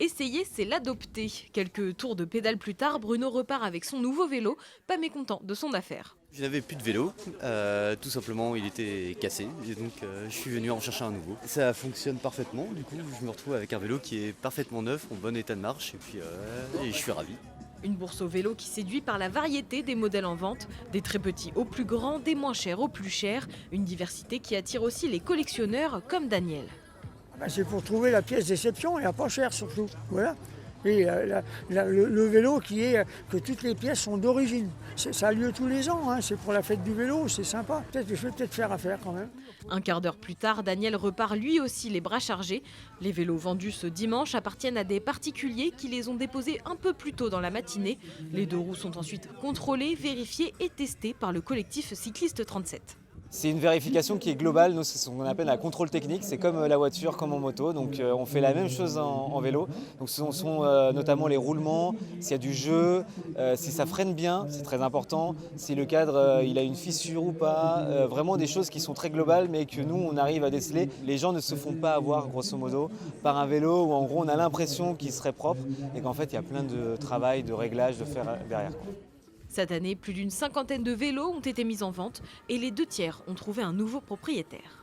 Essayer, c'est l'adopter. Quelques tours de pédale plus tard, Bruno repart avec son nouveau vélo, pas mécontent de son affaire. Je n'avais plus de vélo, tout simplement il était cassé et donc je suis venu en chercher un nouveau. Ça fonctionne parfaitement, du coup je me retrouve avec un vélo qui est parfaitement neuf, en bon état de marche et puis et je suis ravi. Une bourse au vélo qui séduit par la variété des modèles en vente, des très petits aux plus grands, des moins chers aux plus chers, une diversité qui attire aussi les collectionneurs comme Daniel. C'est pour trouver la pièce d'exception et à pas cher surtout. Voilà. Et le vélo que toutes les pièces sont d'origine. Ça a lieu tous les ans, hein. C'est pour la fête du vélo, c'est sympa. Je vais peut-être faire affaire quand même. Un quart d'heure plus tard, Daniel repart lui aussi les bras chargés. Les vélos vendus ce dimanche appartiennent à des particuliers qui les ont déposés un peu plus tôt dans la matinée. Les deux roues sont ensuite contrôlées, vérifiées et testées par le collectif Cycliste 37. C'est une vérification qui est globale, nous c'est ce qu'on appelle un contrôle technique, c'est comme la voiture, comme en moto, donc on fait la même chose en vélo. Donc ce sont notamment les roulements, s'il y a du jeu, si ça freine bien, c'est très important, si le cadre il a une fissure ou pas, vraiment des choses qui sont très globales mais que nous on arrive à déceler. Les gens ne se font pas avoir grosso modo par un vélo où en gros on a l'impression qu'il serait propre et qu'en fait il y a plein de travail, de réglage de faire derrière. Cette année, plus d'une cinquantaine de vélos ont été mis en vente et les 2 tiers ont trouvé un nouveau propriétaire.